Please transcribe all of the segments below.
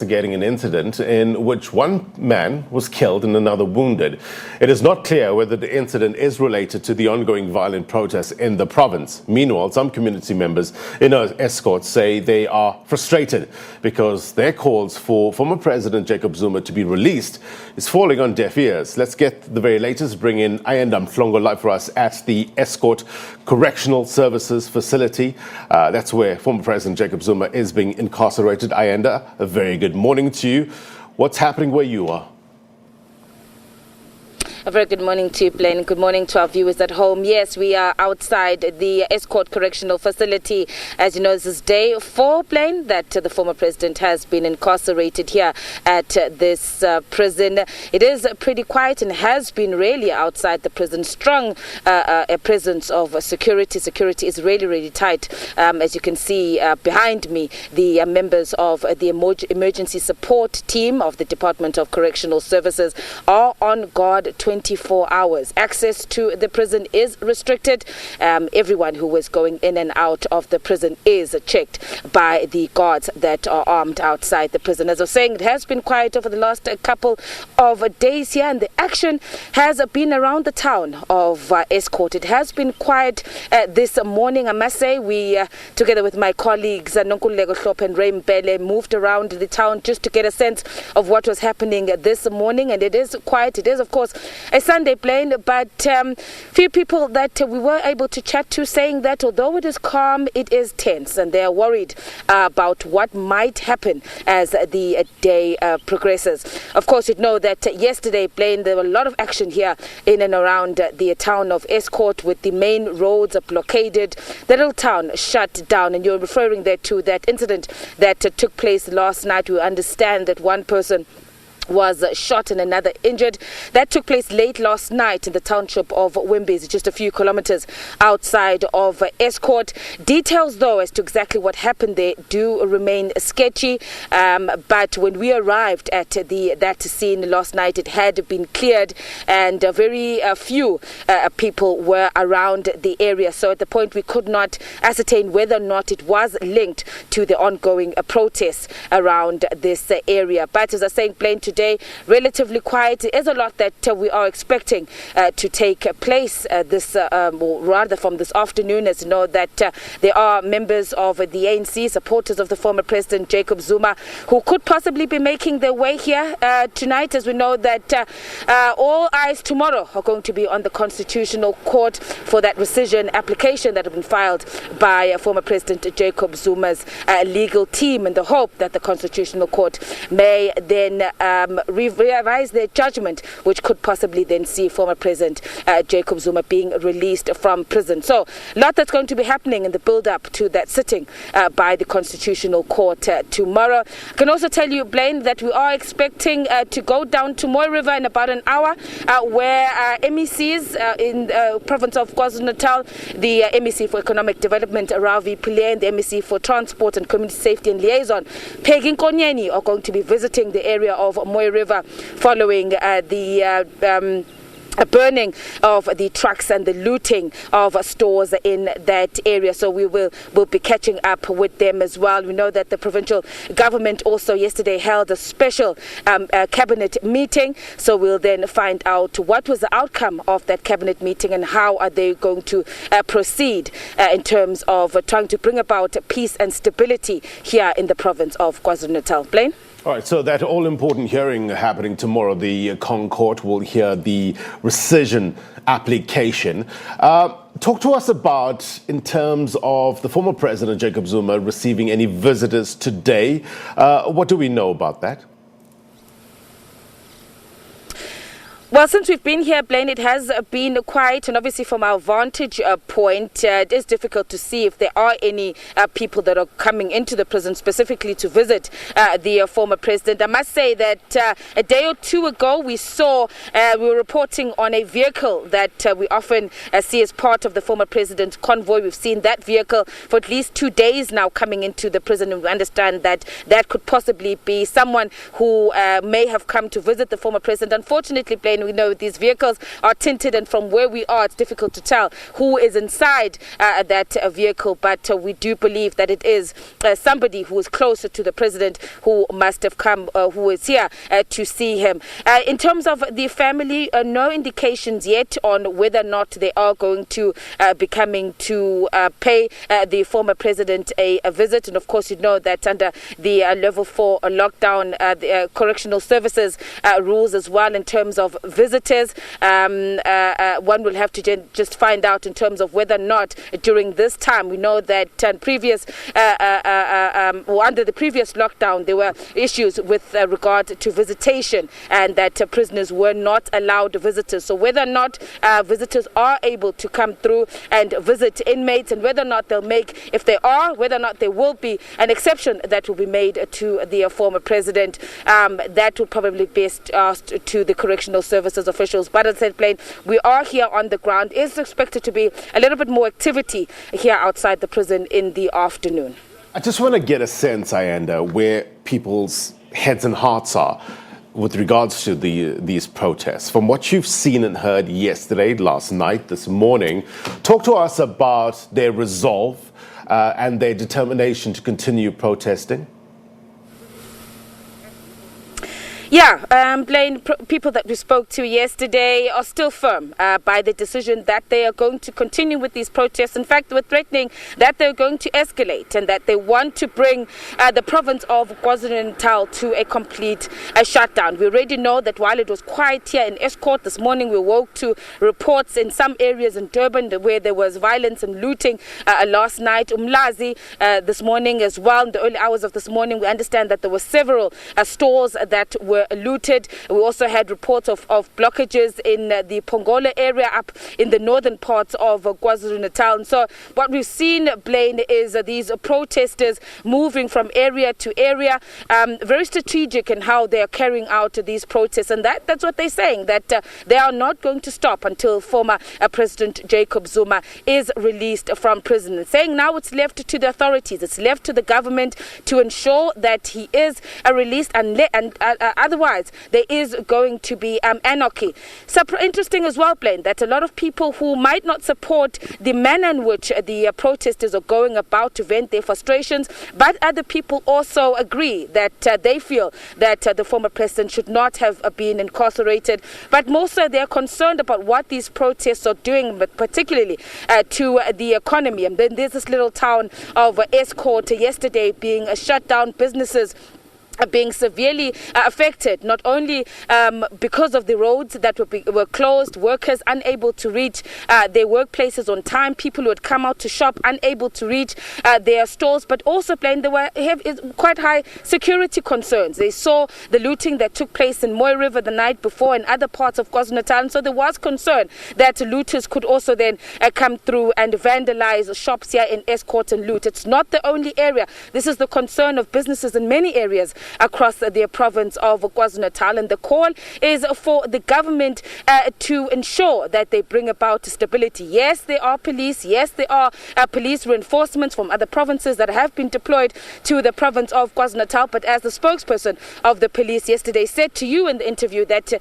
Investigating an incident in which one man was killed and another wounded. It is not clear whether the incident is related to the ongoing violent protests in the province. Meanwhile, some community members in Estcourt say they are frustrated because their calls for former President Jacob Zuma to be released is falling on deaf ears. Let's get the very latest. Bring in Ayanda Mhlongo live for us at the Estcourt Correctional Services Facility. That's where former President Jacob Zuma is being incarcerated. Ayanda, a very good morning to you. What's happening where you are? A very good morning to you, Blaine. Good morning to our viewers at home. Yes, we are outside the Estcourt Correctional Facility. As you know, this is day 4, Blaine, that the former president has been incarcerated here at this prison. It is pretty quiet and has been really outside the prison. Strong a presence of security. Security is really, really tight. As you can see behind me, the members of the emergency support team of the Department of Correctional Services are on guard 24 hours. Access to the prison is restricted. Everyone who is going in and out of the prison is checked by the guards that are armed outside the prison. As I was saying, it has been quiet over the last couple of days here, and the action has been around the town of Estcourt. It has been quiet this morning, I must say. We, together with my colleagues, Nonkululeko Hlophe and Ray Mbele, moved around the town just to get a sense of what was happening this morning, and it is quiet. It is, of course, a Sunday, Blaine, but few people that we were able to chat to saying that although it is calm, it is tense, and they are worried about what might happen as the day progresses. Of course, you know that yesterday, Blaine, there was a lot of action here in and around the town of Estcourt, with the main roads blockaded, the little town shut down, and you're referring there to that incident that took place last night. We understand that one person was shot and another injured. That took place late last night in the township of Wimbezi, just a few kilometers outside of Estcourt. Details, though, as to exactly what happened there do remain sketchy. But when we arrived at that scene last night, it had been cleared, and very few people were around the area. So at the point, we could not ascertain whether or not it was linked to the ongoing protests around this area. But as I was saying, Blaine, today, relatively quiet. There is a lot that we are expecting to take place this, or rather from this afternoon. As you know, that there are members of the ANC, supporters of the former president Jacob Zuma, who could possibly be making their way here tonight. As we know that all eyes tomorrow are going to be on the Constitutional Court for that rescission application that has been filed by former President Jacob Zuma's legal team, in the hope that the Constitutional Court may then revise their judgment, which could possibly then see former President Jacob Zuma being released from prison. So, a lot that's going to be happening in the build-up to that sitting by the Constitutional Court tomorrow. I can also tell you, Blaine, that we are expecting to go down to Moy River in about an hour, where MECs in the province of KwaZulu-Natal, the MEC for Economic Development, Ravi Pillay, and the MEC for Transport and Community Safety and Liaison, Peggy Nkonyeni, are going to be visiting the area of Moy River following the burning of the trucks and the looting of stores in that area. So we'll be catching up with them as well. We know that the provincial government also yesterday held a special cabinet meeting. So we'll then find out what was the outcome of that cabinet meeting and how are they going to proceed in terms of trying to bring about peace and stability here in the province of KwaZulu-Natal. Blaine? All right, so that all-important hearing happening tomorrow, the Court will hear the rescission application. Talk to us about, in terms of the former president, Jacob Zuma, receiving any visitors today. What do we know about that? Well, since we've been here, Blaine, it has been quiet, and obviously from our vantage point, it is difficult to see if there are any people that are coming into the prison specifically to visit the former president. I must say that a day or two ago, we were reporting on a vehicle that we often see as part of the former president's convoy. We've seen that vehicle for at least 2 days now coming into the prison, and we understand that that could possibly be someone who may have come to visit the former president. Unfortunately, Blaine, Blaine, we know these vehicles are tinted, and from where we are, it's difficult to tell who is inside that vehicle. But we do believe that it is somebody who is closer to the president who must have come, who is here to see him. In terms of the family, no indications yet on whether or not they are going to be coming to pay the former president a visit. And of course, you know that under the level 4 lockdown, the correctional services rules as well in terms of visitors. One will have to just find out in terms of whether or not during this time, we know that under the previous lockdown, there were issues with regard to visitation, and that prisoners were not allowed visitors. So whether or not visitors are able to come through and visit inmates, and whether or not they'll make, if they are, whether or not there will be an exception that will be made to the former president, that will probably be best asked to the correctional services officials. But as I said, Blaine, we are here on the ground. It's expected to be a little bit more activity here outside the prison in the afternoon. I just want to get a sense, Ayanda, where people's heads and hearts are with regards to these protests. From what you've seen and heard yesterday, last night, this morning, talk to us about their resolve and their determination to continue protesting. Yeah, Blaine, people that we spoke to yesterday are still firm by the decision that they are going to continue with these protests. In fact, they were threatening that they're going to escalate and that they want to bring the province of KwaZulu-Natal to a complete shutdown. We already know that while it was quiet here in Estcourt this morning, we woke to reports in some areas in Durban where there was violence and looting last night. Umlazi this morning as well. In the early hours of this morning, we understand that there were several stores that were looted. We also had reports of blockages in the Pongola area up in the northern parts of KwaZulu-Natal. And so what we've seen, Blaine, is these protesters moving from area to area, very strategic in how they are carrying out these protests. And that's what they're saying, that they are not going to stop until former President Jacob Zuma is released from prison. And saying now it's left to the authorities, it's left to the government to ensure that he is released, and otherwise, there is going to be anarchy. So interesting as well, Blaine, that a lot of people who might not support the manner in which the protesters are going about to vent their frustrations, but other people also agree that they feel that the former president should not have been incarcerated. But more so, they're concerned about what these protests are doing, but particularly to the economy. And then there's this little town of Estcourt yesterday being shut down, businesses being severely affected, not only because of the roads that were closed, workers unable to reach their workplaces on time, people who had come out to shop unable to reach their stores, but also, Blaine, there were quite high security concerns. They saw the looting that took place in Moy River the night before and other parts of KwaZulu-Natal, and so there was concern that looters could also then come through and vandalize shops here in Estcourt and loot. It's not the only area. This is the concern of businesses in many areas across the province of KwaZulu-Natal, and the call is for the government to ensure that they bring about stability. Yes, there are police. Yes, there are police reinforcements from other provinces that have been deployed to the province of KwaZulu-Natal. But as the spokesperson of the police yesterday said to you in the interview that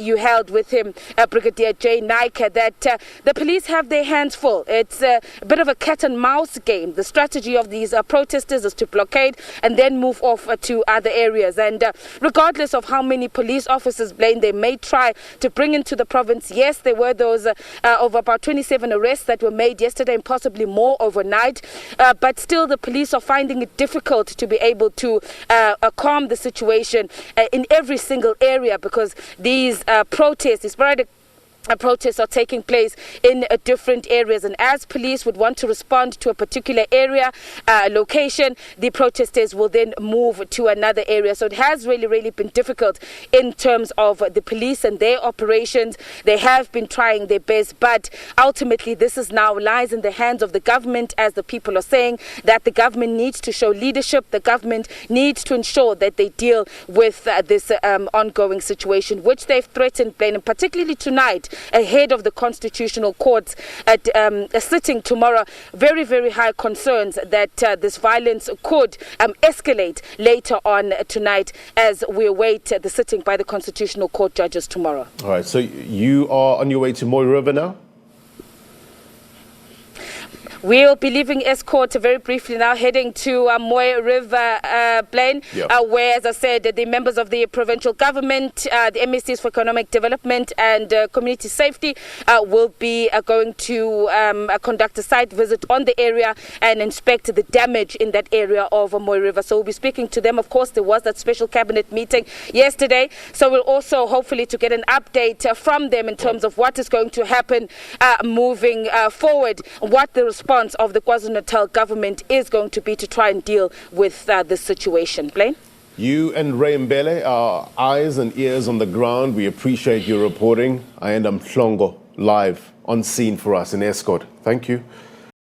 you held with him, Brigadier J. Naika, that the police have their hands full. It's a bit of a cat and mouse game. The strategy of these protesters is to blockade and then move off to other areas. And regardless of how many police officers, Blaine, they may try to bring into the province, yes, there were those of about 27 arrests that were made yesterday and possibly more overnight. But still, the police are finding it difficult to be able to calm the situation in every single area, because these protests, these sporadic protests are taking place in different areas, and as police would want to respond to a particular area, location, the protesters will then move to another area. So it has really been difficult in terms of the police and their operations. They have been trying their best, but ultimately this is now lies in the hands of the government, as the people are saying that the government needs to show leadership. The government needs to ensure that they deal with this ongoing situation, which they've threatened, Blaine, and particularly tonight. ahead of the Constitutional Court at a sitting tomorrow. Very, very high concerns that this violence could escalate later on tonight as we await the sitting by the Constitutional Court judges tomorrow. All right, so you are on your way to Moy River now? We'll be leaving Estcourt very briefly now, heading to Moy River Plain, where, as I said, the members of the provincial government, the MSCs for Economic Development and Community Safety will be going to conduct a site visit on the area and inspect the damage in that area of Moy River. So we'll be speaking to them. Of course, there was that special cabinet meeting yesterday. So we'll also hopefully to get an update from them in terms of what is going to happen moving forward, what the response of the KwaZulu-Natal government is going to be to try and deal with this situation. Blaine? You and Ray Mbele are eyes and ears on the ground. We appreciate your reporting. Ayanda Mhlongo live on scene for us in Estcourt. Thank you.